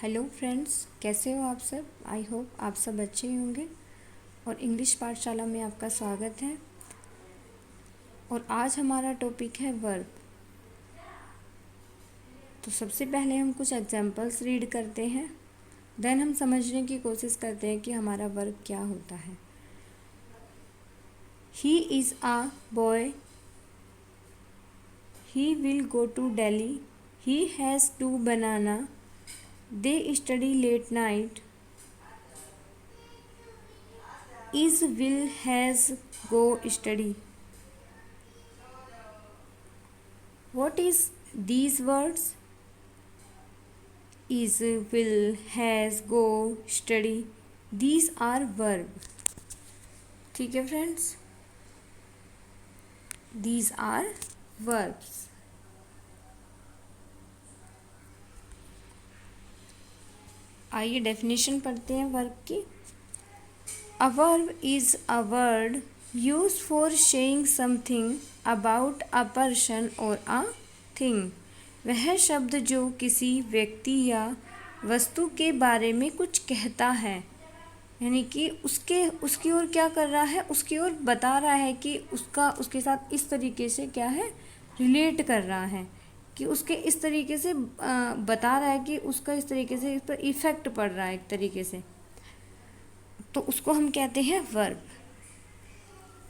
Hello friends, कैसे हो आप सब। आई होप आप सब अच्छे ही होंगे और इंग्लिश पाठशाला में आपका स्वागत है। और आज हमारा टॉपिक है वर्ब। तो सबसे पहले हम कुछ एग्जांपल्स रीड करते हैं, देन हम समझने की कोशिश करते हैं कि हमारा वर्ब क्या होता है। He is a boy, he will go to Delhi, he has 2 banana, they study late night, is will has go study. What is these words? Is will has go study. These are verb. ठीक है friends, these are verbs. आइए definition पढ़ते हैं verb की। A verb is a word used for saying something about a person or a thing. वह शब्द जो किसी व्यक्ति या वस्तु के बारे में कुछ कहता है, यानी कि उसकी ओर क्या कर रहा है, उसकी ओर बता रहा है कि उसके साथ इस तरीके से क्या है, रिलेट कर रहा है, कि उसके इस तरीके से बता रहा है कि उसका इस तरीके से इस पर इफ़ेक्ट पड़ रहा है एक तरीके से, तो उसको हम कहते हैं वर्ब।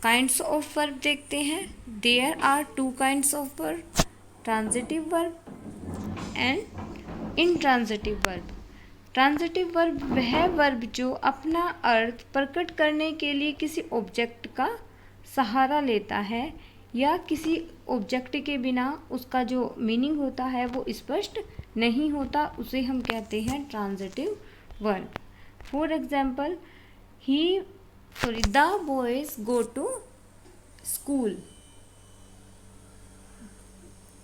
काइंड्स ऑफ वर्ब देखते हैं। There are 2 kinds of verb, transitive verb and intransitive verb. Transitive verb वह वर्ब जो अपना अर्थ प्रकट करने के लिए किसी ऑब्जेक्ट का सहारा लेता है या किसी ऑब्जेक्ट के बिना उसका जो मीनिंग होता है वो स्पष्ट नहीं होता, उसे हम कहते हैं transitive verb. For example, the boys go to school।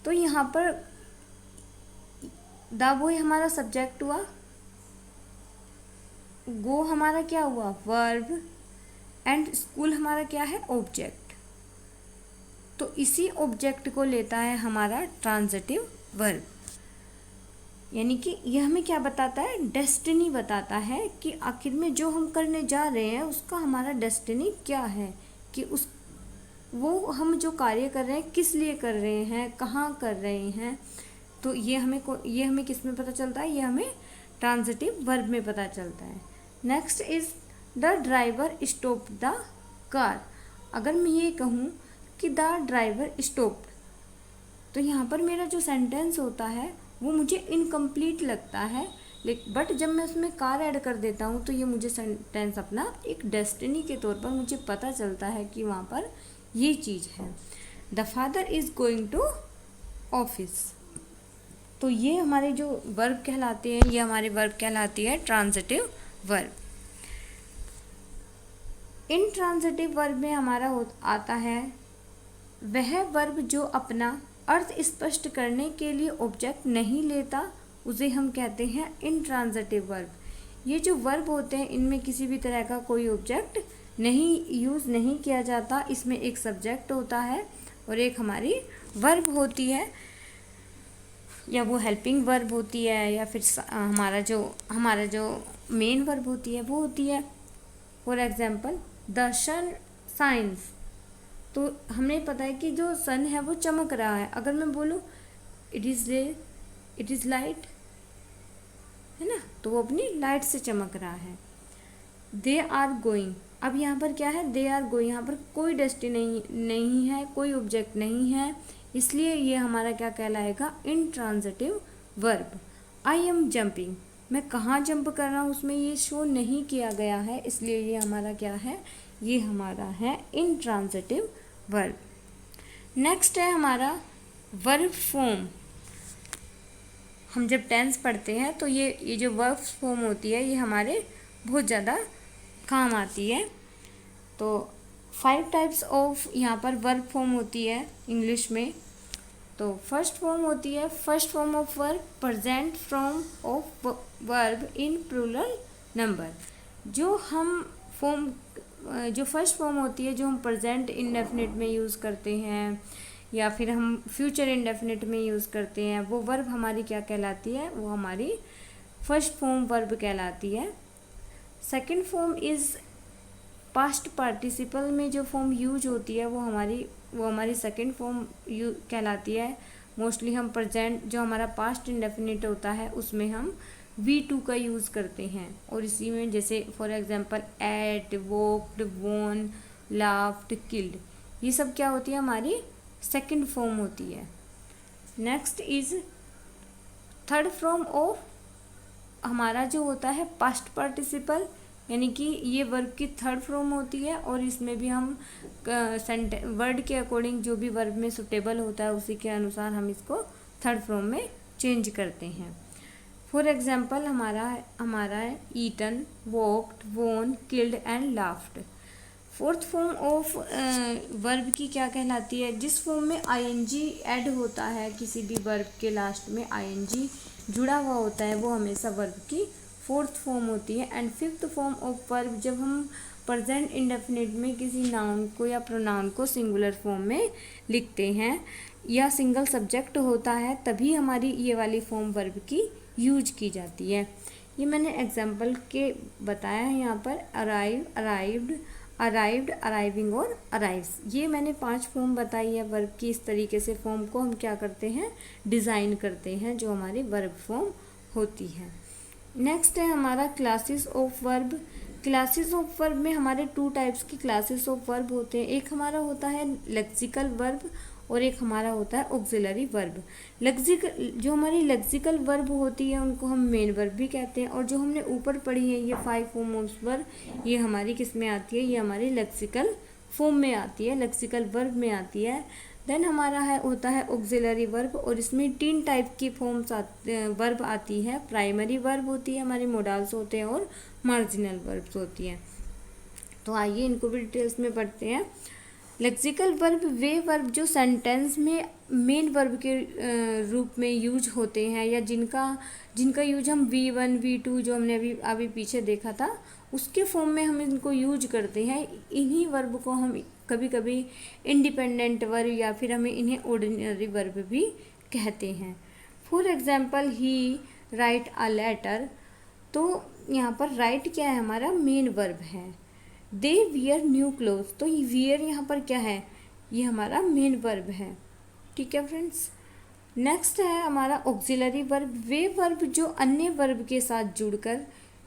तो यहाँ पर द बॉय हमारा सब्जेक्ट हुआ, गो हमारा क्या हुआ, वर्ब, एंड स्कूल हमारा क्या है, ऑब्जेक्ट। तो इसी ऑब्जेक्ट को लेता है हमारा ट्रांजिटिव वर्ब, यानी कि यह हमें क्या बताता है, डेस्टिनी बताता है कि आखिर में जो हम करने जा रहे हैं उसका हमारा डेस्टिनी क्या है, कि वो हम जो कार्य कर रहे हैं किस लिए कर रहे हैं, कहाँ कर रहे हैं। तो ये हमें किस में पता चलता है, ये हमें ट्रांजिटिव वर्ब में पता चलता है। Next is the driver stop the car. अगर मैं ये कहूँ कि द ड्राइवर स्टॉप्ड, तो यहाँ पर मेरा जो सेंटेंस होता है वो मुझे इनकम्प्लीट लगता है, बट जब मैं उसमें कार ऐड कर देता हूँ तो ये मुझे सेंटेंस अपना एक डेस्टिनी के तौर पर मुझे पता चलता है कि वहाँ पर ये चीज़ है। The father is going to office. तो ये हमारे जो वर्ब कहलाते हैं, ये हमारे वर्ब कहलाती है ट्रांजिटिव वर्ब। इनट्रांजिटिव वर्ब में हमारा आता है वह वर्ब जो अपना अर्थ स्पष्ट करने के लिए ऑब्जेक्ट नहीं लेता, उसे हम कहते हैं इनट्रांजिटिव वर्ब। ये जो वर्ब होते हैं इनमें किसी भी तरह का कोई ऑब्जेक्ट यूज़ नहीं किया जाता, इसमें एक सब्जेक्ट होता है और एक हमारी वर्ब होती है, या वो हेल्पिंग वर्ब होती है, या फिर हमारा जो मेन वर्ब होती है वो होती है। For example, the sun shines. तो हमें पता है कि जो सन है वो चमक रहा है। अगर मैं बोलूँ it is day, it is light, है ना, तो वो अपनी लाइट से चमक रहा है। They are going. अब यहाँ पर क्या है, दे आर गोइंग, यहाँ पर कोई डेस्टिनी नहीं है, कोई ऑब्जेक्ट नहीं है, इसलिए ये हमारा क्या कहलाएगा, intransitive verb. I am jumping, मैं कहाँ जंप कर रहा हूँ उसमें ये शो नहीं किया गया है, इसलिए ये हमारा क्या है, ये हमारा है इनट्रांजिटिव वर्ब। नेक्स्ट है हमारा वर्ब फॉर्म। हम जब टेंस पढ़ते हैं तो ये जो वर्ब फॉर्म होती है ये हमारे बहुत ज़्यादा काम आती है। तो 5 टाइप्स ऑफ यहाँ पर वर्ब फॉर्म होती है इंग्लिश में। तो फर्स्ट फॉर्म होती है, first form of verb, present form of verb in plural number. जो फर्स्ट फॉर्म होती है जो हम प्रेजेंट इंडेफिनिट में यूज़ करते हैं या फिर हम फ्यूचर इंडेफिनिट में यूज़ करते हैं, वो वर्ब हमारी क्या कहलाती है, वो हमारी फर्स्ट फॉर्म वर्ब कहलाती है। Second form is past participle में जो फॉर्म यूज होती है वो हमारी सेकंड फॉर्म कहलाती है। मोस्टली हम प्रेजेंट जो हमारा पास्ट इंडेफिनिट होता है उसमें हम V2 का यूज़ करते हैं, और इसी में जैसे for example ate, walked, won, laughed, killed, ये सब क्या होती है हमारी सेकंड फॉर्म होती है। Next is third form of हमारा जो होता है पास्ट पार्टिसिपल, यानी कि ये वर्ब की थर्ड फॉर्म होती है, और इसमें भी हम वर्ड के अकॉर्डिंग जो भी वर्ब में सुटेबल होता है उसी के अनुसार हम इसको थर्ड फॉर्म में चेंज करते हैं। फॉर एग्जाम्पल हमारा है ईटन, वॉक्ड, वोन, killed and laughed. Fourth form of verb की क्या कहलाती है, जिस फॉर्म में आईएनजी ऐड होता है, किसी भी वर्ब के लास्ट में आईएनजी जुड़ा हुआ होता है, वो हमेशा वर्ब की फोर्थ फॉर्म होती है। And fifth form of verb, जब हम प्रेजेंट इंडेफिनिट में किसी नाउन को या प्रोनाउन को सिंगुलर फॉर्म में लिखते हैं या सिंगल सब्जेक्ट होता है, तभी हमारी ये वाली फॉर्म वर्ब की यूज की जाती है। ये मैंने एग्जाम्पल के बताया है यहाँ पर, अराइव, अराइव्ड, अराइव्ड, अराइविंग और अराइव्स। ये मैंने 5 फॉर्म बताई है वर्ब की। इस तरीके से फॉर्म को हम क्या करते हैं, डिज़ाइन करते हैं, जो हमारी वर्ब फॉर्म होती है। नेक्स्ट है हमारा classes of verb. Classes of verb में हमारे 2 टाइप्स की क्लासेस ऑफ वर्ब होते हैं। एक हमारा होता है लेक्सिकल वर्ब और एक हमारा होता है ऑक्सिलरी वर्ब। जो हमारी लेक्सिकल वर्ब होती है उनको हम मेन वर्ब भी कहते हैं, और जो हमने ऊपर पढ़ी है ये 5 फॉर्म ऑफ वर्ब, ये हमारी किस में आती है, ये हमारी लेक्सिकल फॉर्म में आती है, लेक्सिकल वर्ब में आती है। देन हमारा होता है ऑक्सिलरी वर्ब, और इसमें 3 टाइप की फॉर्म्स वर्ब आती है। प्राइमरी वर्ब होती है, हमारे मोडाल्स होते हैं, और मार्जिनल वर्ब्स होती हैं। तो आइए इनको भी डिटेल्स में पढ़ते हैं। लेक्सिकल वर्ब वे वर्ब जो सेंटेंस में मेन वर्ब के रूप में यूज होते हैं, या जिनका यूज हम V1, V2 जो हमने अभी पीछे देखा था उसके फॉर्म में हम इनको यूज करते हैं। इन्हीं वर्ब को हम कभी कभी इंडिपेंडेंट वर्ब या फिर हमें इन्हें ऑर्डिनरी वर्ब भी कहते हैं। For example he write a letter, तो यहाँ पर राइट क्या है, हमारा मेन वर्ब है। दे वियर न्यू क्लोथ, तो ये वियर यहाँ पर क्या है, ये हमारा मेन वर्ब है। ठीक है फ्रेंड्स। नेक्स्ट है हमारा ऑक्सिलरी वर्ब वे वर्ब जो अन्य वर्ब के साथ जुड़कर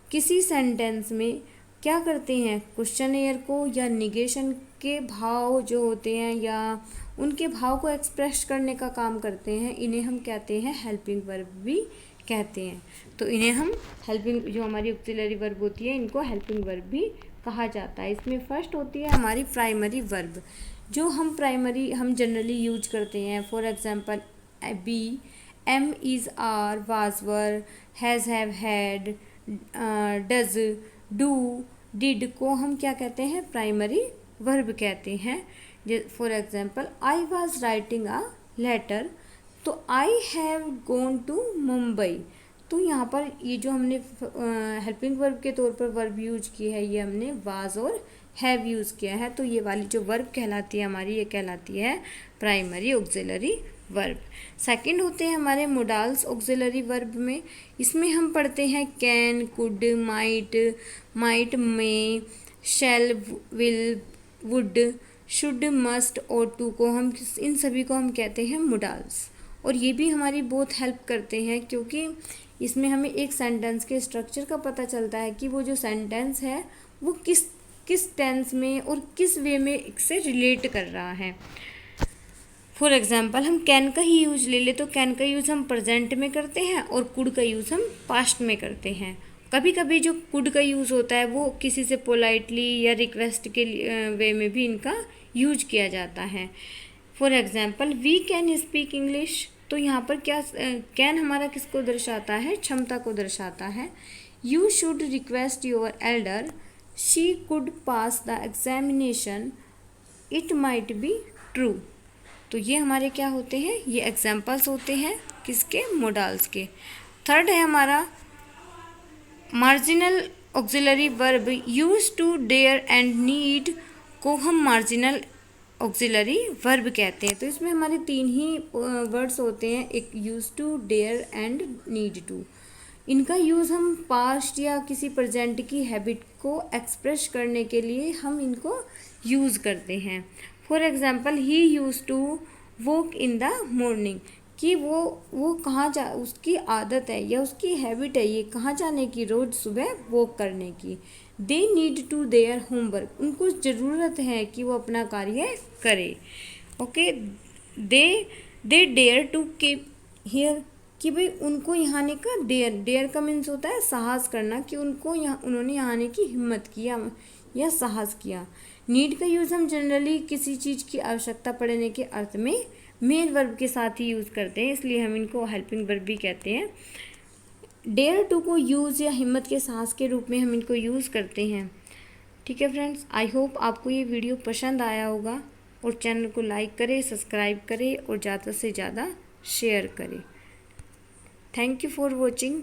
किसी सेंटेंस में क्या करते हैं, क्वेश्चनियर को या निगेशन के भाव जो होते हैं या उनके भाव को एक्सप्रेस करने का काम करते हैं। इन्हें हम कहते हैं हेल्पिंग वर्ब भी कहते हैं। तो इन्हें हम हेल्पिंग, जो हमारी ऑक्सिलरी वर्ब होती है इनको हेल्पिंग वर्ब भी कहा जाता है। इसमें फर्स्ट होती है हमारी प्राइमरी वर्ब, जो हम जनरली यूज करते हैं। For example be, am, is, are, was, were, has, have, had, does, do, did को हम क्या कहते हैं, प्राइमरी वर्ब कहते हैं। For example I was writing a letter, तो I have gone to Mumbai. तो यहाँ पर ये जो हमने हेल्पिंग वर्ब के तौर पर वर्ब यूज की है, ये हमने वाज और हैव यूज़ किया है। तो ये वाली जो वर्ब कहलाती है हमारी, ये कहलाती है प्राइमरी ऑक्सिलरी वर्ब। सेकंड होते हैं हमारे मोडाल्स ऑक्सिलरी वर्ब में। इसमें हम पढ़ते हैं can, could, might, may, shall, will, would, should, must और टू को हम इन सभी को हम कहते हैं मोडाल्स। और ये भी हमारी बहुत हेल्प करते हैं, क्योंकि इसमें हमें एक सेंटेंस के स्ट्रक्चर का पता चलता है कि वो जो सेंटेंस है वो किस टेंस में और किस वे में इससे रिलेट कर रहा है। फॉर एग्जांपल हम कैन का ही यूज ले ले, तो कैन का यूज़ हम प्रेजेंट में करते हैं और कुड का यूज़ हम पास्ट में करते हैं। कभी कभी जो कुड का यूज़ होता है वो किसी से पोलाइटली या रिक्वेस्ट के वे में भी इनका यूज किया जाता है। For example we can speak English, तो यहाँ पर क्या कैन हमारा किसको दर्शाता है, क्षमता को दर्शाता है। You should request your Elder, she could pass the examination, it might be true. तो ये हमारे क्या होते हैं, ये एग्जाम्पल्स होते हैं किसके, मोडाल्स के। थर्ड है हमारा marginal auxiliary verb use to, dare and need को हम मार्जिनल ऑक्सिलरी वर्ब कहते हैं। तो इसमें हमारे 3 ही वर्ड्स होते हैं, एक use to, dare and need to. इनका यूज़ हम पास्ट या किसी प्रेजेंट की हैबिट को एक्सप्रेस करने के लिए हम इनको यूज़ करते हैं। For example, he use to walk in the morning, कि वो कहाँ जा, उसकी आदत है या उसकी हैबिट है ये कहाँ जाने की, रोज़ सुबह वॉक करने की। They need to their homework, उनको ज़रूरत है कि वो अपना कार्य करे। Okay, they dare to keep here, कि भाई उनको यहाँ आने का डेयर का मीन्स होता है साहस करना, कि उन्होंने यहाँ आने की हिम्मत किया या साहस किया। नीड का यूज़ हम जनरली किसी चीज़ की आवश्यकता पड़ने के अर्थ में मेन वर्ब के साथ ही यूज़ करते हैं, इसलिए हम इनको हेल्पिंग वर्ब भी कहते हैं। डेयर टू को यूज़ या हिम्मत के साहस के रूप में हम इनको यूज़ करते हैं। ठीक है फ्रेंड्स, आई होप आपको ये वीडियो पसंद आया होगा, और चैनल को लाइक करें, सब्सक्राइब करें और ज़्यादा से ज़्यादा शेयर करें। Thank you for watching.